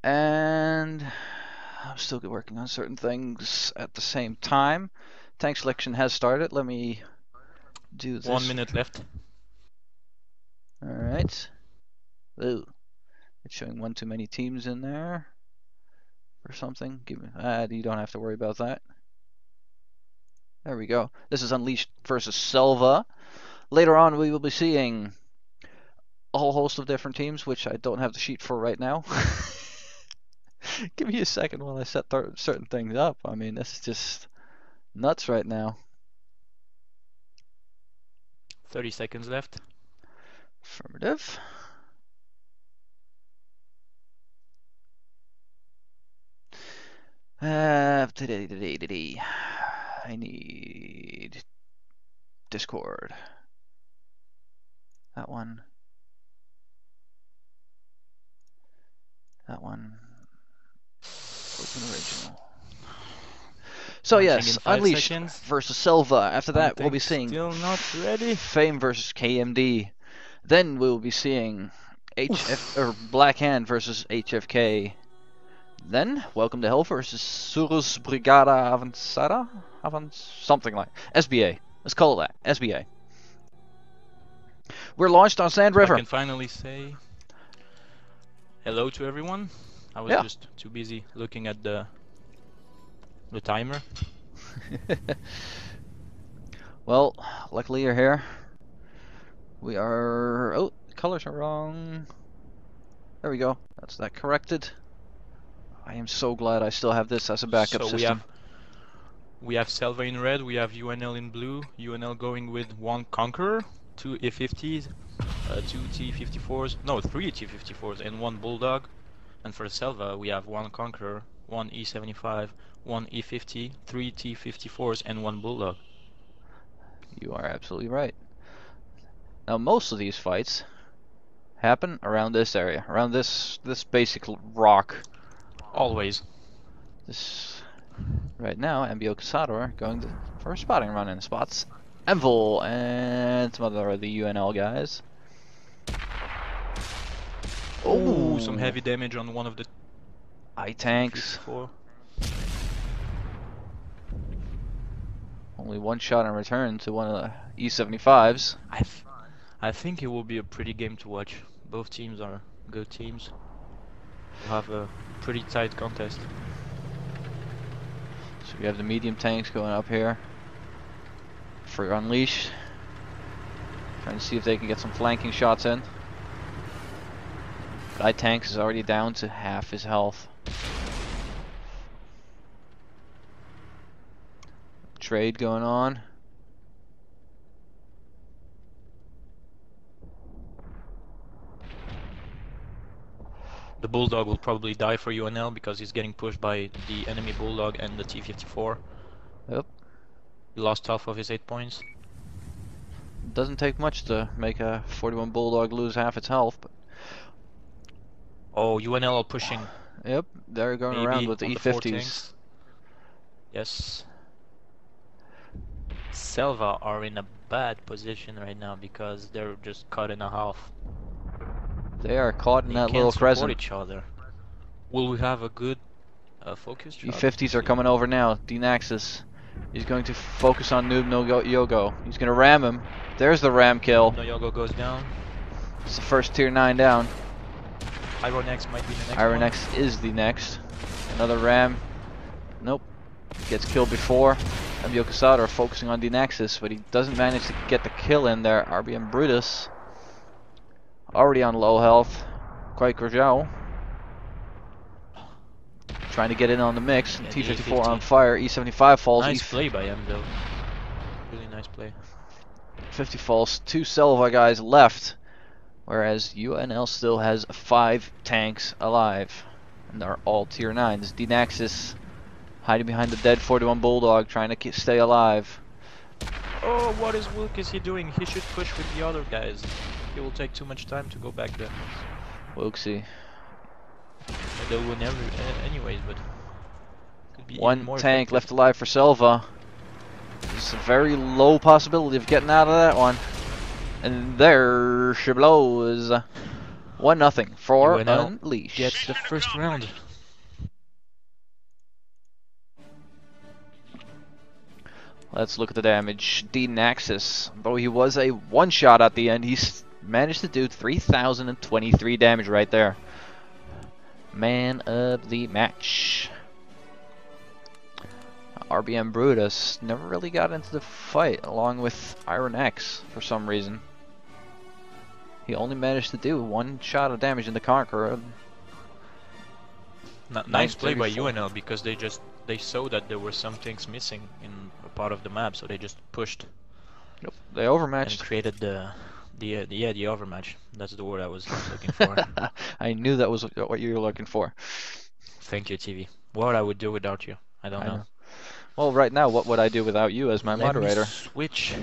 And I'm still working on certain things at the same time. Tank selection has started. Let me do this. 1 minute left. Alright. Ooh. It's showing one too many teams in there or something. Give me, you don't have to worry about that. There we go. This is Unleashed versus Selva. Later on we will be seeing a whole host of different teams, which I don't have the sheet for right now. Give me a second while I set certain things up. I mean, this is just nuts right now. 30 seconds left. Affirmative. I need Discord. That one. That one. Open original. So yes, Unleashed versus Selva. After that, we'll be seeing still not ready. Fame versus KMD. Then we'll be seeing Black Hand versus HFK. Then Welcome to Hell versus Surus Brigada Avanzada, something like SBA. Let's call it that, SBA. We're launched on Sand River. I can finally say hello to everyone. I was just too busy looking at the timer. Well, luckily you're here. We are... Oh, the colors are wrong. There we go. That's that corrected. I am so glad I still have this as a backup system. We have Selva in red, we have UNL in blue. UNL going with 1 Conqueror, 2 E50s, 2 T54s, no, 3 T54s and 1 Bulldog. And for Selva we have 1 Conqueror, 1 E75, 1 E50, 3 T54s and 1 Bulldog. You are absolutely right. Now most of these fights happen around this area, around this basic rock. Always. This right now, MBO Casador going for a spotting run in spots. Envil and some other of the UNL guys. Oh, some heavy damage on one of the I-tanks. Only one shot in return to one of the E75s. I think it will be a pretty game to watch. Both teams are good teams. We'll have a pretty tight contest. So we have the medium tanks going up here for Unleashed. Trying to see if they can get some flanking shots in. But I-tanks is already down to half his health. Trade going on. The Bulldog will probably die for UNL because he's getting pushed by the enemy Bulldog and the T54. Yep. He lost half of his 8 points. Doesn't take much to make a 41 Bulldog lose half its health. But oh, UNL are pushing. Yep, they're going around with the E50s. Yes. Selva are in a bad position right now because they're just cut in half. They are caught in that little crescent. Each other. Will we have a good focus job? E50s are coming over now. D-Naxis. He's going to focus on Noob No Yogo. He's going to ram him. There's the ram kill. No Yogo goes down. It's the first tier 9 down. Ironex might be the next Ironex is the next. Another ram. Nope. Gets killed before. MBO Casada are focusing on D-Naxis, but he doesn't manage to get the kill in there. RBM Brutus already on low health. Quite Grajal trying to get in on the mix. Yeah, T54 on fire. E75 falls. Nice play by him though. Really nice play. 50 falls. 2 Selva guys left, whereas UNL still has 5 tanks alive, and they're all tier 9s. D-Naxis hiding behind the dead 41 Bulldog, trying to stay alive. Oh, what is Wilkes doing? He should push with the other guys. It will take too much time to go back there. Wilksy. They'll win anyways, but could be one tank left alive for Selva. There's a very low possibility of getting out of that one. And there she blows. 1-0 for UNL gets Unleashed. the first round. Let's look at the damage. D Naxus, though he was a one-shot at the end, he's managed to do 3,023 damage right there. Man of the match. RBM Brutus never really got into the fight along with Iron X for some reason. He only managed to do one shot of damage in the Conqueror. Nice play by 934. UNL because they saw that there were some things missing in a part of the map, so they just pushed Nope, they and overmatched. created the overmatch. That's the word I was looking for. I knew that was what you were looking for. Thank you, TV. What I would do without you, I don't I know. know. Well, right now, what would I do without you as my Let me moderator? switch.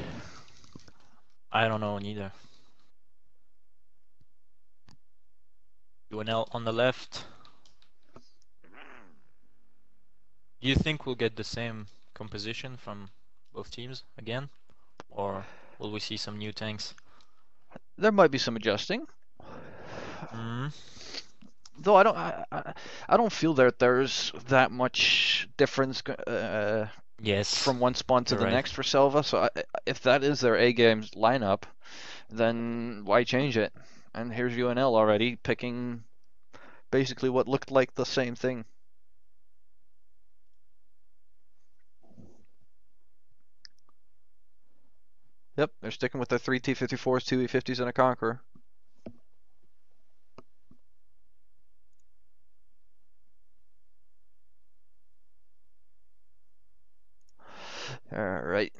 I don't know neither. UNL on the left. Do you think we'll get the same composition from both teams again? Or will we see some new tanks? There might be some adjusting. Mm. Though I don't feel that there's that much difference Yes, from one spawn to you're the right. next for Selva. So if that is their A games lineup, then why change it? And here's UNL already picking basically what looked like the same thing. Yep, they're sticking with their 3 T-54s, 2 E-50s, and a Conqueror. Alright.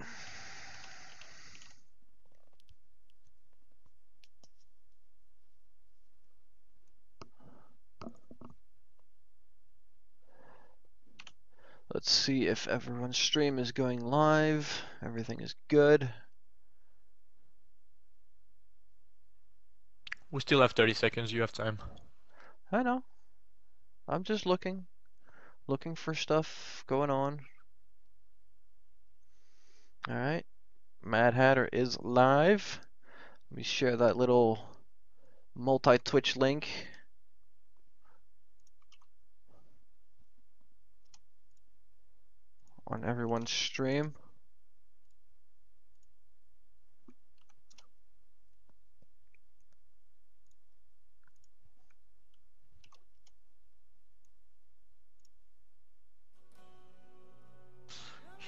Let's see if everyone's stream is going live. Everything is good. We still have 30 seconds, you have time. I know. I'm just looking for stuff going on. Alright. Mad Hatter is live. Let me share that little multi-Twitch link. On everyone's stream.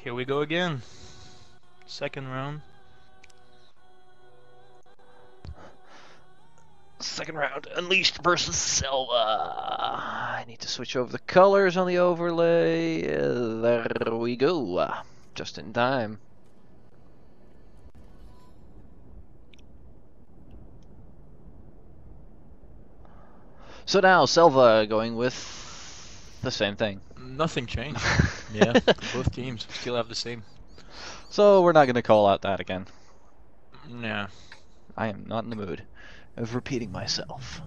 Here we go again. Second round. Second round, Unleashed versus Selva. I need to switch over the colors on the overlay. There we go. Just in time. So now Selva going with the same thing. Nothing changed. Yeah, both teams still have the same. So we're not going to call out that again. Yeah. I am not in the mood of repeating myself.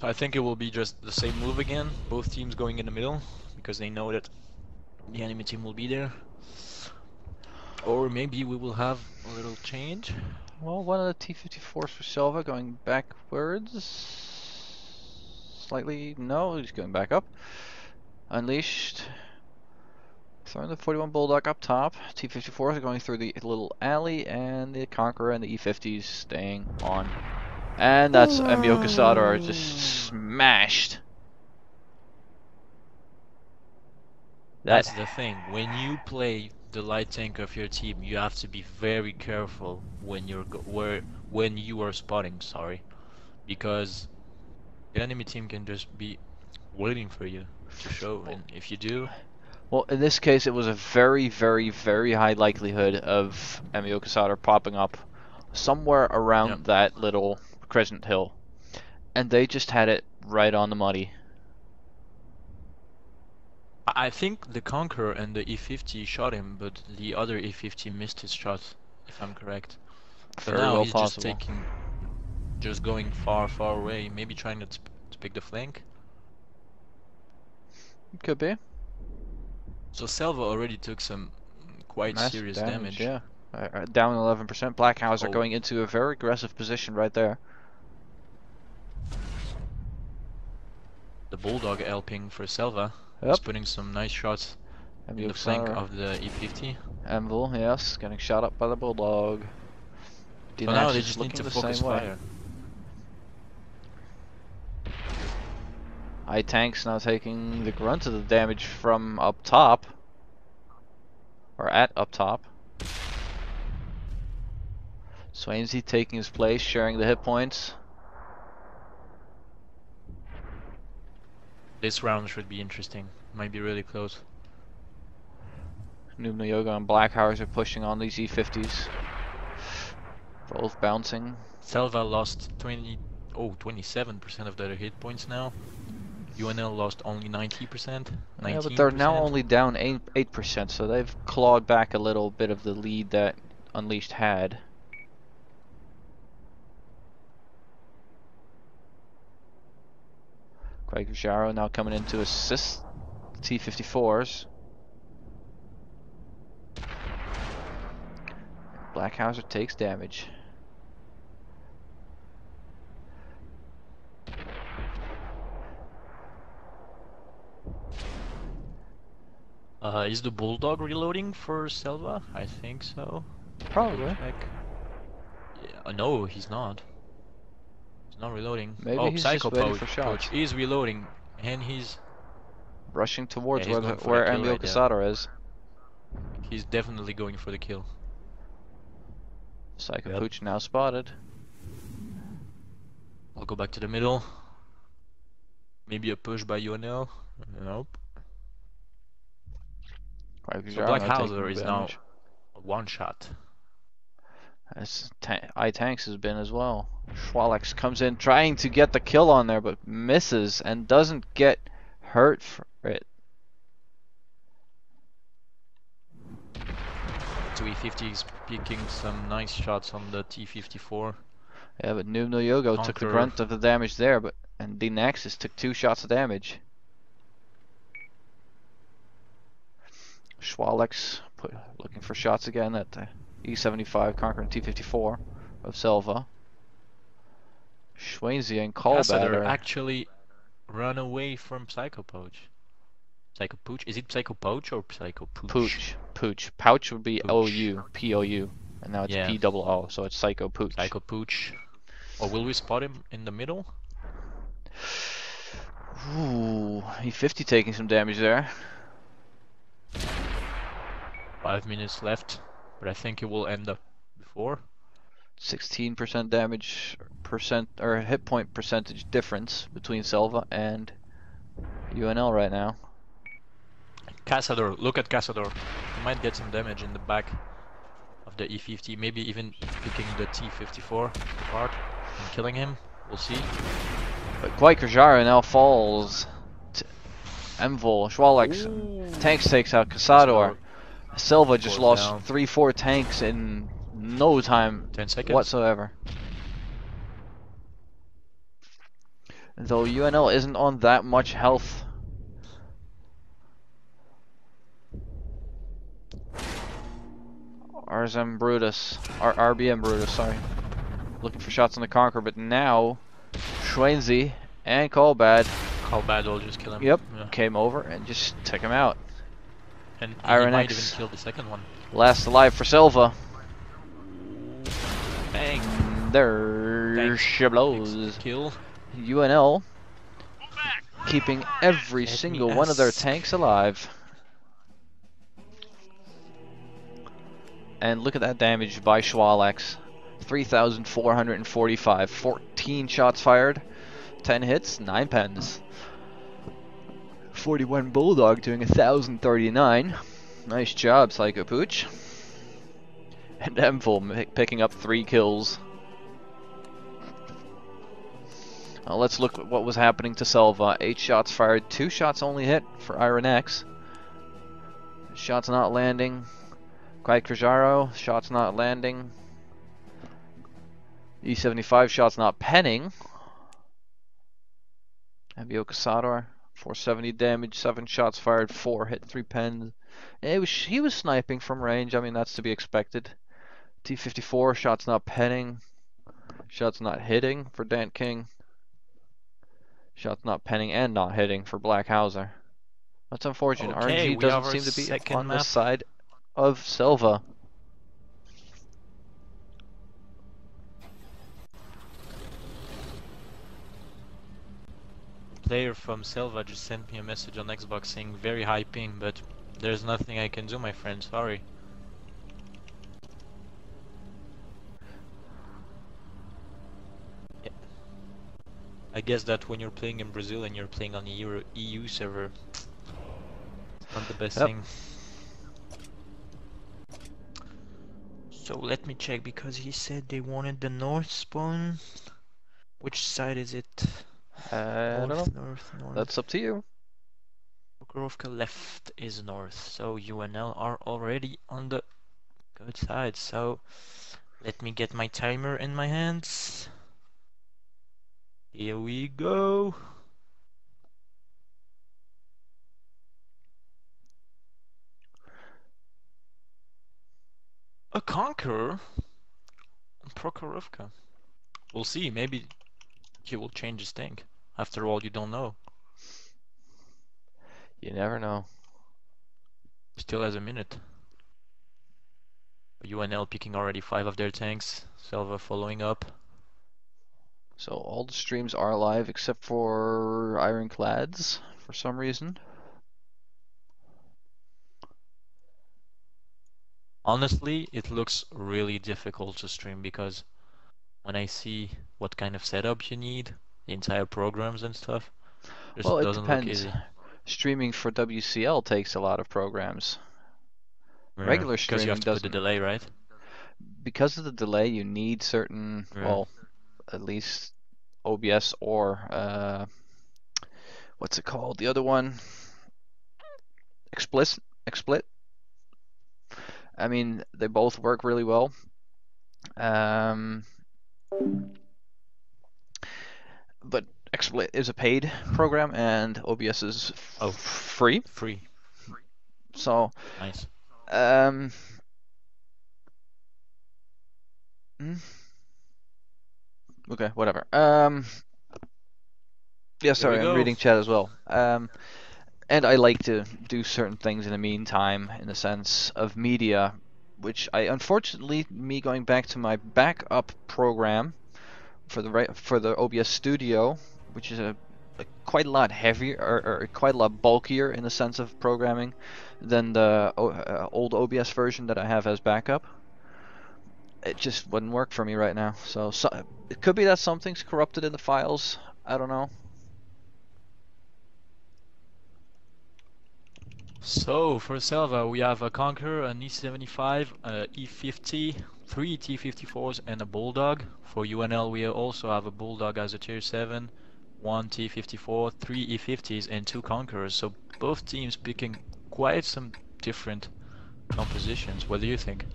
I think it will be just the same move again. Both teams going in the middle because they know that the enemy team will be there. Or maybe we will have a little change. Well, one of the T-54s for Selva going backwards. Slightly, no, he's going back up. Unleashed. Throwing the 41 Bulldog up top. T-54s are going through the little alley, and the Conqueror and the E-50s staying on. And that's Mbio Casado just smashed. That's the thing. When you play the light tank of your team, you have to be very careful when when you are spotting. Sorry, because the enemy team can just be waiting for you to show, and if you do, Well, in this case, it was a very, very, very high likelihood of Mbio Casado popping up somewhere around that little crescent hill. And they just had it right on the money. I think the Conqueror and the E50 shot him, but the other E50 missed his shot, if I'm correct. So Very now well he's possible. just going far, far away, maybe trying to pick the flank. Could be. So Selva already took some quite Massive serious damage, damage. yeah. Down 11%. Black House are Oh, going into a very aggressive position right there. The Bulldog helping for Selva. He's Yep. putting some nice shots in the flank of the E50. Envil, yes, getting shot up by the Bulldog. So now DNAX they is just need looking to the focus same way. fire. I-Tank's now taking the grunt of the damage from up top. Or at up top. Swainsey taking his place, sharing the hit points. This round should be interesting. Might be really close. Noob No Yoga and Blackhowers are pushing on these E50s. Both bouncing. Selva lost 27% of their hit points now. UNL lost only 90%. Yeah, but they're now 19%. only down 8%, so they've clawed back a little bit of the lead that Unleashed had. Craig Jaro now coming in to assist the T-54s. Blackhauser takes damage. Is the Bulldog reloading for Selva? I think so. Probably. Check. Yeah, no, he's not. He's not reloading. Maybe oh, he's Psycho just waiting Poach, for shots. Poach is reloading, and he's Rushing towards he's going for where the kill Emil right there. Casado is. He's definitely going for the kill. Psycho Yep. Pooch now spotted. I'll go back to the middle. Maybe a push by UNL. Nope. So Blackhauser is now one shot. As I-Tanks has been as well. Schwalex comes in trying to get the kill on there, but misses and doesn't get hurt for it. 2E50 is picking some nice shots on the T-54. Yeah, but Noob No Yogo took the Conqueror. brunt of the damage there, and the Nexus took 2 shots of damage. Schwalex looking for shots again at the E75 conquering T-54 of Selva. Schwainsey and Callbad are actually run away from Psycho Poach. Psycho Pooch? Is it Psycho Poach or Psycho Pooch? Pooch. Pouch would be Pooch. O-U, P-O-U. And now it's P-double-O, so it's Psycho Pooch. Psycho Pooch. Or will we spot him in the middle? Ooh, E50 taking some damage there. 5 minutes left, but I think it will end up before. 16% damage or hit point percentage difference between Selva and UNL right now. Cazador, look at Cazador. He might get some damage in the back of the E50, maybe even picking the T-54 apart and killing him. We'll see. But Guaycajara now falls to Emvol. Schwalex tanks takes out Casador. Selva just lost 3-4 tanks in no time 10 seconds whatsoever. Though UNL isn't on that much health. RBM Brutus, sorry. Looking for shots on the Conqueror, but now Schwainsey and Callbad will just kill him. Yep, came over and just took him out. And he Iron might X even kill the second one. Last alive for Selva. Bang! There she blows. Kill. UNL keeping every single one of their tanks alive. And look at that damage by Schwalex. 3,445. 14 shots fired. 10 hits, 9 pens. 41 Bulldog doing 1,039. Nice job, Psycho Pooch. And Emvol picking up 3 kills. Let's look at what was happening to Selva. 8 shots fired, 2 shots only hit for Iron X. Shots not landing. Guaycajaro, shots not landing. E75 shots not penning. Emil Casador, 470 damage, 7 shots fired, 4 hit, 3 pens. He was sniping from range. I mean, that's to be expected. T54, shots not penning. Shots not hitting for Dant King. Shots not penning and not hitting for Black Hauser. That's unfortunate. Okay, RNG we have doesn't our seem to be second on the map. side of SELVA. Player from SELVA just sent me a message on Xbox saying very high ping, but there's nothing I can do, my friend. Sorry. Yeah. I guess that when you're playing in Brazil and you're playing on the EU server, it's not the best Yep. thing. So let me check, because he said they wanted the north spawn. Which side is it? I don't know. North. That's up to you. Prokhorovka left is north, so UNL are already on the good side. So let me get my timer in my hands. Here we go. A conqueror on Prokhorovka. We'll see. Maybe he will change his thing. After all, you don't know. You never know. Still has a minute. UNL picking already 5 of their tanks. SELVA following up. So all the streams are live except for Ironclads for some reason. Honestly, it looks really difficult to stream, because when I see what kind of setup you need, the entire programs and stuff, just Well, it doesn't look depends. easy. Streaming for WCL takes a lot of programs. Yeah, Regular because you have streaming to put the doesn't. delay, right? Because of the delay, you need certain, Yeah. well, at least OBS or what's it called? The other one, XSplit. I mean, they both work really well. But XSplit is a paid program and OBS is Oh, free. free. So, Nice. um, okay, whatever. Yeah, Here we sorry, I'm go. reading chat as well. And I like to do certain things in the meantime, in the sense of media, which I unfortunately, me going back to my backup program for the OBS Studio, which is a quite a lot heavier or quite a lot bulkier in the sense of programming than the old OBS version that I have as backup. It just wouldn't work for me right now. So it could be that something's corrupted in the files. I don't know. So for SELVA, we have a Conqueror, an E75, a E50, 3 T54s, and a Bulldog. For UNL, we also have a Bulldog as a tier 7, 1 T54, 3 E50s, and 2 Conquerors. So both teams picking quite some different compositions. What do you think?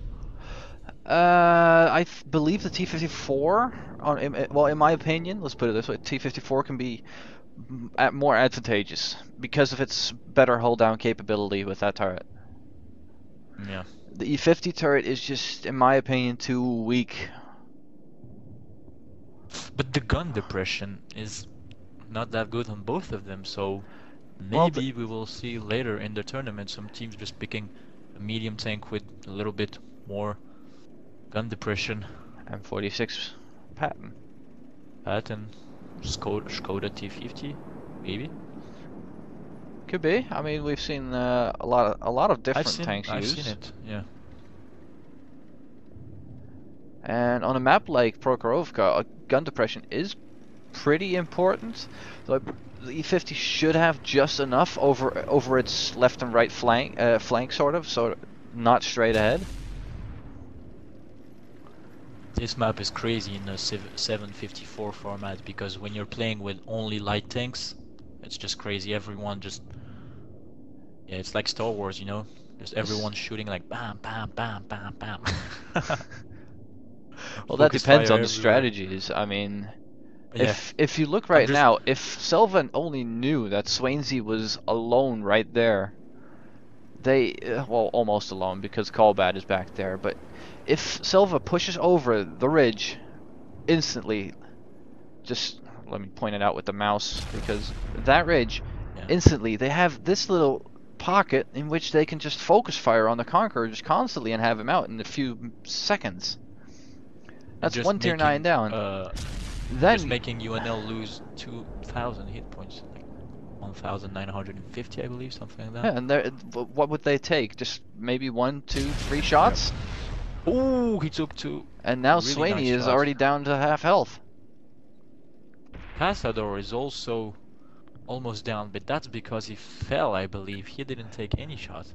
I believe the T54, well, in my opinion, let's put it this way, T54 can be more advantageous because of its better hold down capability with that turret. Yeah. The E50 turret is just, in my opinion, too weak. But the gun depression is not that good on both of them, so Well, maybe we will see later in the tournament some teams just picking a medium tank with a little bit more gun depression. M46 pattern. Pattern, Skoda T50, maybe. Could be. I mean, we've seen a lot of different tanks I've used. seen it, yeah. And on a map like Prokhorovka, gun depression is pretty important. So the E50 should have just enough over its left and right flank sort of, so not straight ahead. This map is crazy in a 754 format, because when you're playing with only light tanks, it's just crazy. Everyone just, yeah, it's like Star Wars, you know? Just everyone shooting like bam, bam, bam, bam, bam. Well, that Focus depends fire on the everywhere. strategies. I mean, Yeah, if you look I'm right just, now, if Sylvan only knew that Swainsey was alone right there, they well, almost alone because Callbad is back there. But if Silva pushes over the ridge instantly, just let me point it out with the mouse, because that ridge, Yeah. instantly, they have this little pocket in which they can just focus fire on the Conqueror just constantly and have him out in a few seconds. That's Just one tier 9 making down. just Then, making UNL lose 2,000 hit points, like 1,950, I believe, something like that. yeah, and what would they take? Just maybe 1, 2, 3 shots? Oh, he took 2 And now really Swaney nice is shots. already down to half health. Cazador is also almost down, but that's because he fell, I believe. He didn't take any shot.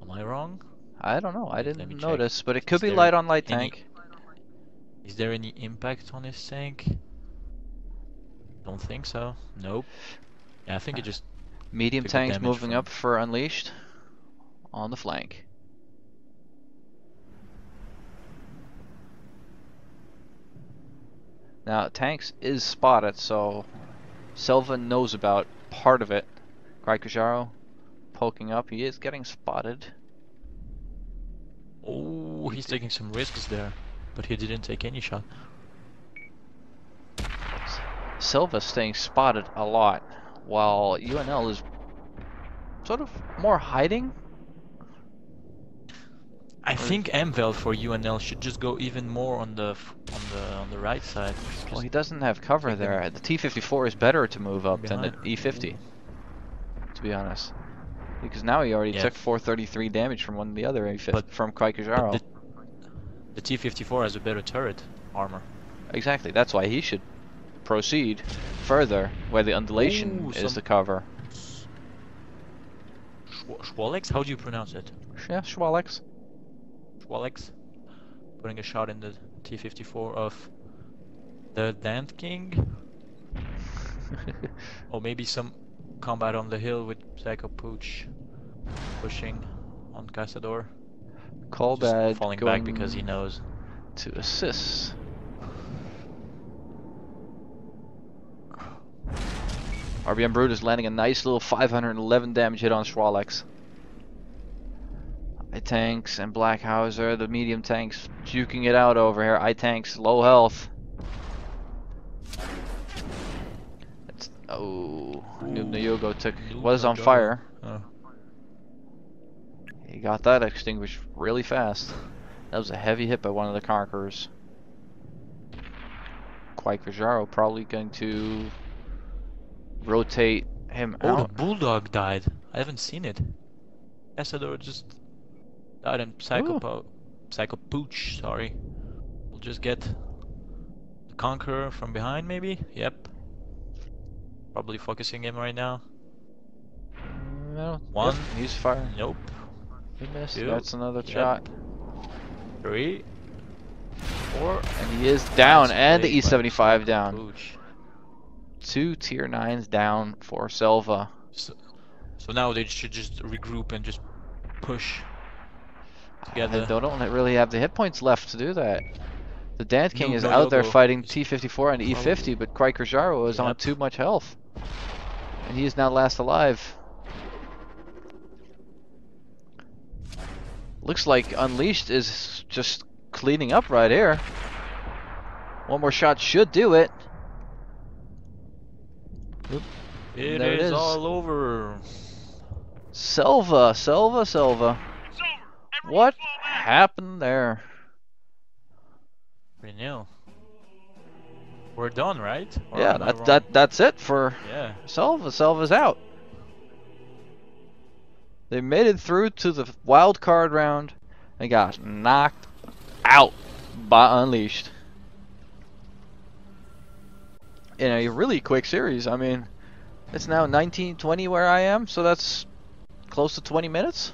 Am I wrong? I don't know, I Wait, let me didn't check. notice, but it could Is be there light on light any- tank. Is there any impact on his tank? Don't think so. Nope. Yeah, I think it just Medium took the tanks damage moving from- up for Unleashed on the flank. Now, tanks is spotted, so SELVA knows about part of it. Graikajaro poking up, he is getting spotted. Oh, he's taking some risks there, but he didn't take any shot. SELVA staying spotted a lot, while UNL is sort of more hiding. I think MVL for UNL should just go even more on the right side. Well, he doesn't have cover take them there. The T-54 is better to move up than the behind. E-50, to be honest. Because now he already Yeah. took 433 damage from one of the other E-50, But- from But Graikajaro. the T-54 has a better turret armor. Exactly, that's why he should proceed further, where the undulation Ooh, is some- the cover. Schwalex? How do you pronounce it? Yeah, Schwalex. Schwalex? Putting a shot in the T-54 of the Dant King? Or maybe some combat on the hill with Psycho Pooch pushing on Cazador. Colbad Just falling going back because he knows. to assist. RBM Brute is landing a nice little 511 damage hit on Schwalex. I-Tanks and Blackhauser, the medium tanks juking it out over here. I-Tanks low health. It's, oh, Noob Nayogo was on fire. Oh. He got that extinguished really fast. That was a heavy hit by one of the Conquerors. Graikajaro probably going to rotate him Oh, the out. Bulldog died. I haven't seen it. Cazador just died and Psycho Pooch, sorry. We'll just get the Conqueror from behind maybe? Yep. Probably focusing him right now. No, One. yep, he's firing. Nope. He missed. Two. That's another Yep. shot. 3. 4. And he is down, Nice and the play by E75 down. Pooch. 2 tier 9s down for SELVA. So now they should just regroup and just push together. They don't really have the hit points left to do that. The Dant King Noob is out there Nayogo fighting is T-54 and probably- E50, but Graikajaro is on Yep. too much health. And he is now last alive. Looks like Unleashed is just cleaning up right here. One more shot should do it. It There it is is. all over. SELVA. What happened there? 3-0. We're done, right? Or Yeah, am I wrong? that's it for Yeah. SELVA. SELVA's out. They made it through to the wild card round and got knocked out by Unleashed. In a really quick series. I mean, it's now 19:20 where I am, so that's close to 20 minutes.